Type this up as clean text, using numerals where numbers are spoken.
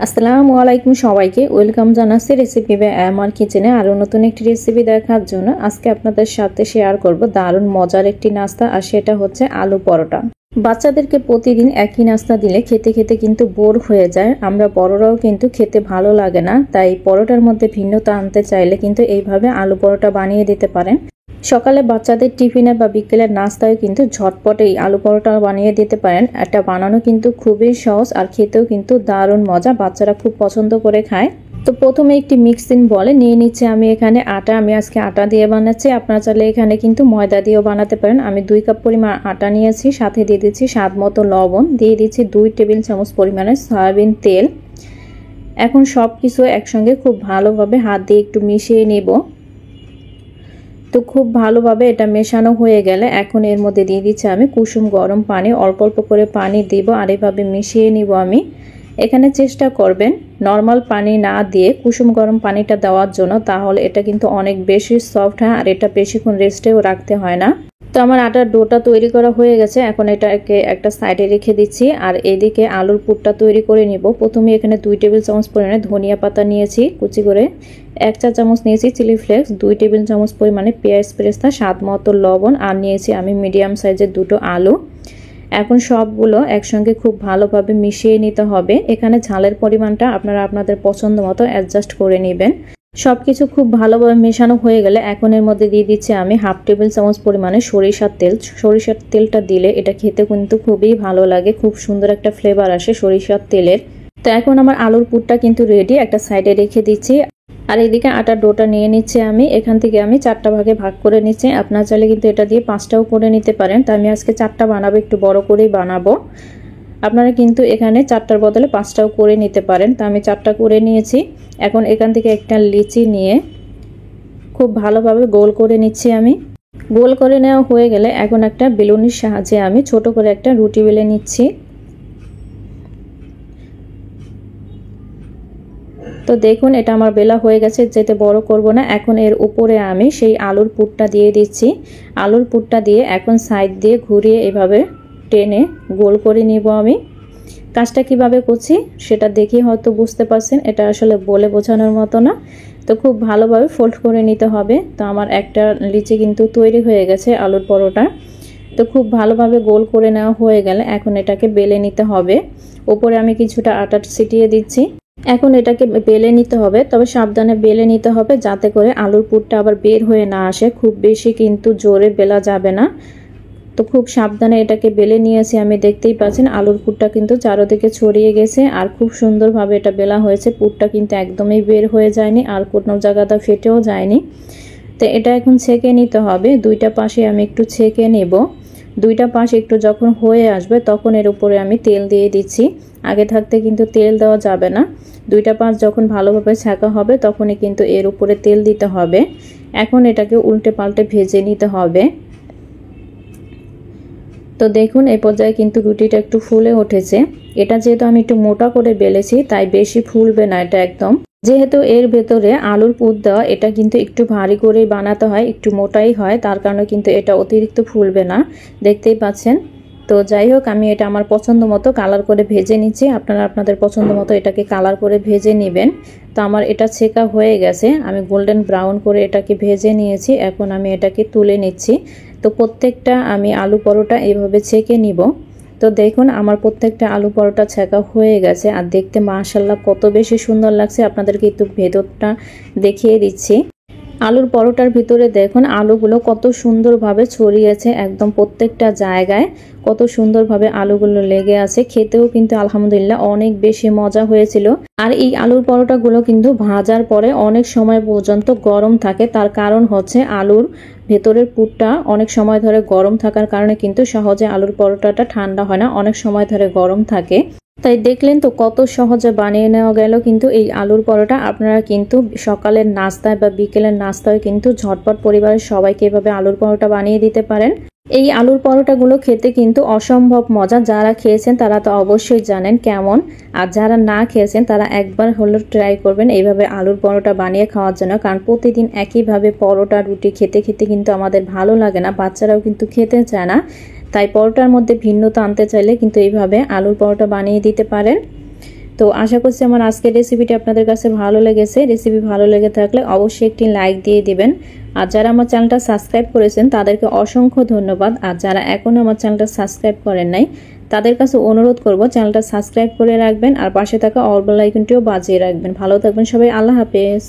আসসালামু আলাইকুম সবাইকে ওয়েলকাম জানাচ্ছি রেসিপি বাই আমার কিচেনে আরও নতুন একটি রেসিপি দেখার জন্য। আজকে আপনাদের সাথে শেয়ার করব দারুণ মজার একটি নাস্তা, আর সেটা হচ্ছে আলু পরোটা। বাচ্চাদেরকে প্রতিদিন একই নাস্তা দিলে খেতে খেতে কিন্তু বোর হয়ে যায়, আমরা বড়রাও কিন্তু খেতে ভালো লাগে না। তাই পরোটার মধ্যে ভিন্নতা আনতে চাইলে কিন্তু এইভাবে আলু পরোটা বানিয়ে দিতে পারেন। সকালে বাচ্চাদের টিফিনে বা বিকেলের নাস্তায় কিন্তু ঝটপট এই আলু পরোটা বানিয়ে দিতে পারেন। এটা বানানো কিন্তু খুবই সহজ আর খেতেও কিন্তু দারুণ মজা, বাচ্চারা খুব পছন্দ করে খায়। তো প্রথমে একটি মিক্সিং বলে নিয়ে নিচ্ছে আমি এখানে আটা। আমি আজকে আটা দিয়ে বানাচ্ছি, আপনারা চাইলে এখানে কিন্তু ময়দা দিয়েও বানাতে পারেন। আমি 2 কাপ পরিমাণ আটা নিয়েছি, সাথে দিয়ে দিচ্ছি স্বাদ মতো লবণ, দিয়ে দিচ্ছি 2 টেবিল চামচ পরিমাণে সয়াবিন তেল। এখন সব কিছু একসঙ্গে খুব ভালোভাবে হাত দিয়ে একটু মিশিয়ে নেব। তো খুব ভালোভাবে এটা মেশানো হয়ে গেলে এখন এর মধ্যে দিয়ে দিচ্ছি আমি কুসুম গরম পানি, অল্প অল্প করে পানি দিব আর এভাবে মিশিয়ে নিব আমি। এখানে চেষ্টা করবেন নর্মাল পানি না দিয়ে কুসুম গরম পানিটা দেওয়ার জন্য, তাহলে এটা কিন্তু অনেক বেশি সফট হয় আর এটা বেশিক্ষণ রেস্টেও রাখতে হয় না। তো আমার আটার ডোটা তৈরি করা হয়ে গেছে, এখন এটাকে একটা সাইডে রেখে দিচ্ছি আর এদিকে আলুর পুরটা তৈরি করে নিব। প্রথমে এখানে 2 টেবিল চামচ পরিমাণে ধনিয়া পাতা নিয়েছি কুচি করে, 1 চা চামচ নিয়েছি চিলি ফ্লেক্স, 2 টেবিল চামচ পরিমাণে পেঁয়াজ বেরেস্তা, স্বাদ মতো লবণ, আর নিয়েছি আমি মিডিয়াম সাইজের 2টো আলু। এখন সবগুলো একসঙ্গে খুব ভালোভাবে মিশিয়ে নিতে হবে। এখানে ঝালের পরিমাণটা আপনারা আপনাদের পছন্দ মতো অ্যাডজাস্ট করে নেবেন। সবকিছু খুব ভালোভাবে মেশানো হয়ে গেলে এখন এর মধ্যে দিয়ে দিচ্ছি আমি 1/2 টেবিল চামচ পরিমাণে সরিষার তেল। সরিষার তেলটা দিলে এটা খেতে কিন্তু খুবই ভালো লাগে, খুব সুন্দর একটা ফ্লেভার আসে সরিষার তেলের। তো এখন আমার আলুর পুরটা কিন্তু রেডি, একটা সাইডে রেখে দিচ্ছি। আর এদিকে আটার ডোটা নিয়ে নিচ্ছি আমি, এখান থেকে আমি 4টা ভাগে ভাগ করে নিচ্ছি। আপনারা চাইলে কিন্তু এটা দিয়ে 5টাও করে নিতে পারেন। তো আমি আজকে 4টা বানাবো, একটু বড় করেই বানাবো। আপনারা কিন্তু এখানে 4টার বদলে 5টাও করে নিতে পারেন। তো আমি 4টা করে নিয়েছি। এখন এখান থেকে একটা লিচি নিয়ে খুব ভালোভাবে গোল করে নিচ্ছি আমি। গোল করে নেওয়া হয়ে গেলে এখন একটা বেলুনির সাহায্যে আমি ছোট করে একটা রুটি বেলে নিচ্ছি। তো দেখুন এটা আমার বেলা হয়ে গেছে, যেতে বড় করব না। এখন এর উপরে আমি সেই আলুর পুরটা দিয়ে দিচ্ছি। আলুর পুরটা দিয়ে এখন সাইড দিয়ে ঘুরিয়ে এভাবে টেনে গোল করে নিব আমি। কাজটা কিভাবে করছি সেটা দেখে হয়তো বুঝতে পারছেন, এটা আসলে বলে বোঝানোর মতো না। তো খুব ভালোভাবে ফোল্ড করে নিতে হবে। তো আমার একটা লিচি কিন্তু তৈরি হয়ে গেছে আলুর পরোটা। তো খুব ভালোভাবে গোল করে নেওয়া হয়ে গেলে এখন এটাকে বেলে নিতে হবে। উপরে আমি কিছুটা আটা ছিটিয়ে দিচ্ছি। এখন এটাকে বেলে নিতে হবে, তবে সাবধানে বেলে নিতে হবে যাতে করে আলুর পুরটা আবার বের হয়ে না আসে। খুব বেশি কিন্তু জোরে বেলা যাবে না। তো খুব সাবধানে এটাকে বেলে নিয়েছি আমি, দেখতেই পাচ্ছেন আলুর পুরটা কিন্তু চারদিকে ছড়িয়ে গেছে আর খুব সুন্দরভাবে এটা বেলা হয়েছে। পুরটা কিন্তু একদমই বের হয়ে যায়নি আর কোনো জায়গাটা ফেটেও যায়নি। তো এটা এখন ছেঁকে নিতে হবে। 2টা পাশে আমি একটু ছেঁকে নেব। 2টা পাশ একটু যখন হয়ে আসবে তখন এর উপরে আমি তেল দিয়ে দিচ্ছি। আগে থাকতে কিন্তু তেল দেওয়া যাবে না। 2টা পাশ যখন ভালোভাবে ছেঁকা হবে তখনই কিন্তু এর উপরে তেল দিতে হবে। এখন এটাকে উল্টে পাল্টে ভেজে নিতে হবে। তো দেখুন এই পর্যায়ে কিন্তু রুটিটা একটু ফুলে উঠেছে। এটা যেহেতু আমি একটু মোটা করে বেলেছি তাই বেশি ফুলবে না এটা একদম। যেহেতু এর ভেতরে আলুর পুর দেওয়া, এটা কিন্তু একটু ভারী করে বানাতে হয়, একটু মোটাই হয়, তার কারণে কিন্তু এটা অতিরিক্ত ফুলবে না, দেখতেই পাচ্ছেন। তো যাই হোক আমি এটা আমার পছন্দ মতো কালার করে ভেজে নিচ্ছি। আপনারা আপনাদের পছন্দ মতো এটাকে কালার করে ভেজে নেবেন। তো আমার এটা ছেঁকা হয়ে গেছে, আমি গোল্ডেন ব্রাউন করে এটাকে ভেজে নিয়েছি। এখন আমি এটাকে তুলে নিচ্ছি। তো প্রত্যেকটা আমি আলু পরোটা এইভাবে ছেঁকে নিব। তো দেখুন আমার প্রত্যেকটা আলু পরোটা ছেঁকা হয়ে গেছে আর দেখতে মাশাআল্লাহ কত বেশি সুন্দর লাগছে। আপনাদেরকে একটু ভেতরটা দেখিয়ে দিচ্ছি। আলুর পরোটার ভিতরে দেখুন আলুগুলো কত সুন্দরভাবে ছড়িয়েছে, একদম প্রত্যেকটা জায়গায় কত সুন্দরভাবে আলুগুলো লেগে আছে। খেতেও কিন্তু আলহামদুলিল্লাহ অনেক বেশি মজা হয়েছিল। আর এই আলুর পরোটাগুলো কিন্তু ভাজার পরে অনেক সময় পর্যন্ত গরম থাকে, তার কারণ হচ্ছে আলুর ভেতরের পুরটা অনেক সময় ধরে গরম থাকার কারণে কিন্তু সহজে আলুর পরোটাটা ঠান্ডা হয় না, অনেক সময় ধরে গরম থাকে। তাই দেখলেন তো কত সহজে বানিয়ে নেওয়া গেল কিন্তু এই আলুর পরোটা। আপনারা কিন্তু সকালের নাস্তায় বা বিকেলের নাস্তায় কিন্তু ঝটপট পরিবারের সবাইকে এভাবে আলুর পরোটা বানিয়ে দিতে পারেন। এই আলুর পরোটাগুলো খেতে কিন্তু অসম্ভব মজা। যারা খেয়েছেন তারা তো অবশ্যই জানেন কেমন, আর যারা না খেয়েছেন তারা একবার হলেও ট্রাই করবেন এইভাবে আলুর পরোটা বানিয়ে খাওয়ার জন্য। কারণ প্রতিদিন একইভাবে পরোটা রুটি খেতে খেতে কিন্তু আমাদের ভালো লাগে না, বাচ্চারাও কিন্তু খেতে চায় না। তাই পরোটার মধ্যে ভিন্নতা আনতে চাইলে কিন্তু এইভাবে আলুর পরোটা বানিয়ে দিতে পারেন। তো আশা করছি আমার আজকের রেসিপিটি আপনাদের কাছে ভালো লেগেছে। রেসিপি ভালো লেগে থাকলে অবশ্যই একটি লাইক দিয়ে দিবেন। আর যারা আমার চ্যানেলটা সাবস্ক্রাইব করেছেন তাদেরকে অসংখ্য ধন্যবাদ। আর যারা এখনো আমার চ্যানেলটা সাবস্ক্রাইব করেন নাই তাদের কাছে অনুরোধ করব চ্যানেলটা সাবস্ক্রাইব করে রাখবেন আর পাশে থাকা অল বেল আইকনটিও বাজিয়ে রাখবেন। ভালো থাকবেন সবাই, আল্লাহ হাফেজ।